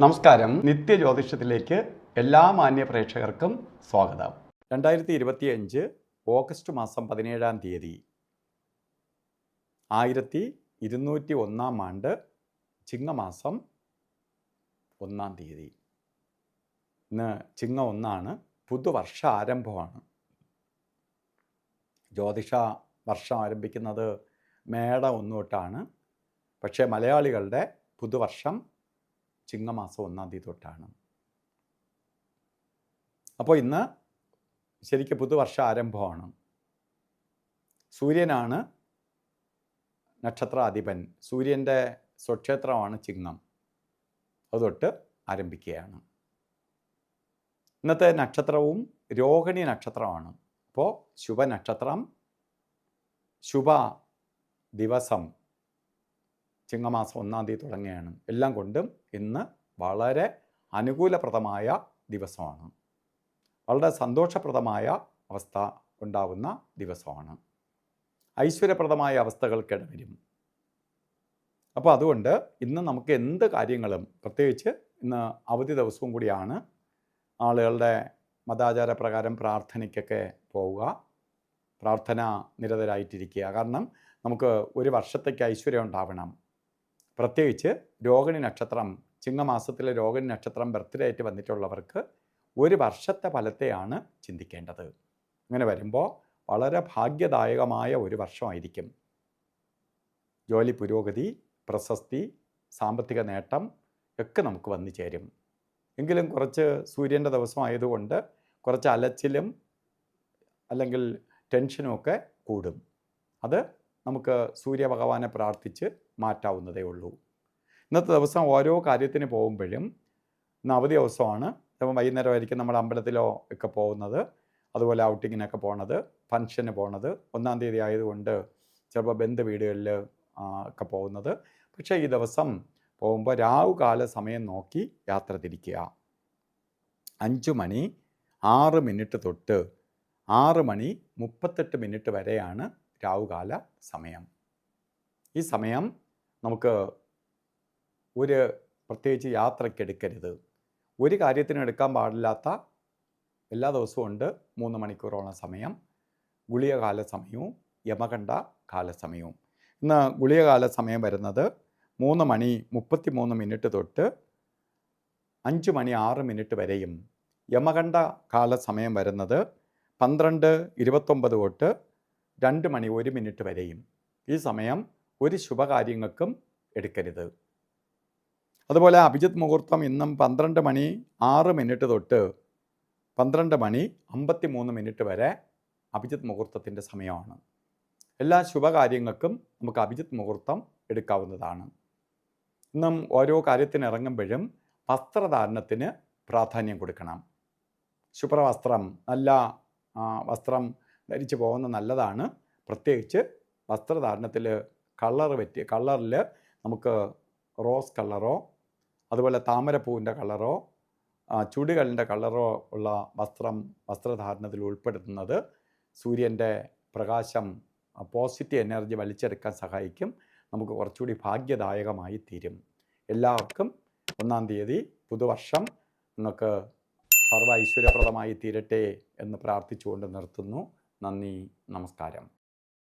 നമസ്കാരം. നിത്യജ്യോതിഷത്തിലേക്ക് എല്ലാ മാന്യ പ്രേക്ഷകർക്കും സ്വാഗതം. 2025 ഓഗസ്റ്റ് മാസം 17-ാം തീയതി 1201 ആണ്ട് ചിങ്ങമാസം 1-ാം തീയതി. ഇന്ന് ചിങ്ങ 1 പുതുവർഷ ആരംഭമാണ്. ജ്യോതിഷ വർഷം ആരംഭിക്കുന്നത് മേട 1 തൊട്ടാണ്. പക്ഷേ മലയാളികളുടെ പുതുവർഷം ചിങ്ങമാസം 1-ാം തീയതി തൊട്ടാണ്. അപ്പോൾ ഇന്ന് ശരിക്കും പുതുവർഷ ആരംഭമാണ്. സൂര്യനാണ് നക്ഷത്രാധിപൻ. സൂര്യൻ്റെ സ്വക്ഷേത്രമാണ് ചിങ്ങം. അതൊട്ട് ആരംഭിക്കുകയാണ്. ഇന്നത്തെ നക്ഷത്രവും രോഹിണി നക്ഷത്രമാണ്. അപ്പോൾ ശുഭനക്ഷത്രം, ശുഭ ദിവസം ചിങ്ങമാസം 1-ാം തീയതി തുടങ്ങുകയാണ്. എല്ലാം കൊണ്ടും ഇന്ന് വളരെ അനുകൂലപ്രദമായ ദിവസമാണ്. വളരെ സന്തോഷപ്രദമായ അവസ്ഥ ഉണ്ടാവുന്ന ദിവസമാണ്. ഐശ്വര്യപ്രദമായ അവസ്ഥകൾക്കിട വരും. അപ്പോൾ അതുകൊണ്ട് ഇന്ന് നമുക്ക് എന്ത് കാര്യങ്ങളും, പ്രത്യേകിച്ച് ഇന്ന് അവധി ദിവസവും കൂടിയാണ്, ആളുകളുടെ മതാചാര പ്രകാരം പ്രാർത്ഥനയ്ക്കൊക്കെ പോവുക, പ്രാർത്ഥന നിരതരായിട്ടിരിക്കുക. കാരണം നമുക്ക് ഒരു വർഷത്തേക്ക് ഐശ്വര്യം ഉണ്ടാവണം. പ്രത്യേകിച്ച് രോഹിണി നക്ഷത്രം, ചിങ്ങമാസത്തിലെ രോഹിണി നക്ഷത്രം ബർത്ത്ഡേ ആയിട്ട് വന്നിട്ടുള്ളവർക്ക് ഒരു വർഷത്തെ ഫലത്തെയാണ് ചിന്തിക്കേണ്ടത്. അങ്ങനെ വരുമ്പോൾ വളരെ ഭാഗ്യദായകമായ ഒരു വർഷമായിരിക്കും. ജോലി പുരോഗതി, പ്രശസ്തി, സാമ്പത്തിക നേട്ടം ഒക്കെ നമുക്ക് വന്നു ചേരും. എങ്കിലും കുറച്ച് സൂര്യൻ്റെ ദിവസമായതുകൊണ്ട് കുറച്ച് അലച്ചിലും അല്ലെങ്കിൽ ടെൻഷനും ഒക്കെ കൂടും. അത് നമുക്ക് സൂര്യഭഗവാനെ പ്രാർത്ഥിച്ച് മാറ്റാവുന്നതേ ഉള്ളൂ. ഇന്നത്തെ ദിവസം ഓരോ കാര്യത്തിന് പോകുമ്പോഴും, ഇന്ന് അവധി ദിവസമാണ്, ചിലപ്പോൾ വൈകുന്നേരമായിരിക്കും നമ്മൾ അമ്പലത്തിലോ ഒക്കെ പോകുന്നത്, അതുപോലെ ഔട്ടിങ്ങിനൊക്കെ പോണത്, ഫംഗ്ഷന് പോണത്. 1-ാം തീയതി ആയതുകൊണ്ട് ചിലപ്പോൾ ബന്ധു വീടുകളിൽ ഒക്കെ പോകുന്നത്. പക്ഷേ ഈ ദിവസം പോകുമ്പോൾ രാവുകാല സമയം നോക്കി യാത്ര തിരിക്കുക. 5:06 തൊട്ട് 6:38 വരെയാണ് രാവുകാല സമയം. ഈ സമയം നമുക്ക് ഒരു പ്രത്യേകിച്ച് യാത്രയ്ക്ക് എടുക്കരുത്. ഒരു കാര്യത്തിനും എടുക്കാൻ പാടില്ലാത്ത എല്ലാ ദിവസവും ഉണ്ട് 3 മണിക്കൂറോളം സമയം. ഗുളികകാല സമയവും യമകണ്ഠ കാലസമയവും. ഇന്ന് ഗുളികകാല സമയം വരുന്നത് 3:33 തൊട്ട് 5:06 വരെയും, യമകണ്ഠ കാലസമയം വരുന്നത് 12:29 തൊട്ട് 2:01 വരെയും. ഈ സമയം ഒരു ശുഭകാര്യങ്ങൾക്കും എടുക്കരുത്. അതുപോലെ അഭിജിത്ത് മുഹൂർത്തം ഇന്നും 12:06 തൊട്ട് 12:53 വരെ അഭിജിത്ത് മുഹൂർത്തത്തിൻ്റെ സമയമാണ്. എല്ലാ ശുഭകാര്യങ്ങൾക്കും നമുക്ക് അഭിജിത്ത് മുഹൂർത്തം എടുക്കാവുന്നതാണ്. ഇന്നും ഓരോ കാര്യത്തിന് ഇറങ്ങുമ്പോഴും വസ്ത്രധാരണത്തിന് പ്രാധാന്യം കൊടുക്കണം. ശുഭ്രവസ്ത്രം, നല്ല വസ്ത്രം ധരിച്ചു പോകുന്നത് നല്ലതാണ്. പ്രത്യേകിച്ച് വസ്ത്രധാരണത്തിൽ കളറിൽ നമുക്ക് റോസ് കളറോ അതുപോലെ താമരപ്പൂവിൻ്റെ കളറോ ചുടുകളിൻ്റെ കളറോ ഉള്ള വസ്ത്രധാരണത്തിൽ ഉൾപ്പെടുത്തുന്നത് സൂര്യൻ്റെ പ്രകാശം, പോസിറ്റീവ് എനർജി വലിച്ചെടുക്കാൻ സഹായിക്കും. നമുക്ക് കുറച്ചുകൂടി ഭാഗ്യദായകമായി തീരും. എല്ലാവർക്കും 1-ാം തീയതി പുതുവർഷം നിങ്ങൾക്ക് സർവ്വ ഐശ്വര്യപ്രദമായി തീരട്ടെ എന്ന് പ്രാർത്ഥിച്ചുകൊണ്ട് നിർത്തുന്നു. നന്ദി, നമസ്കാരം.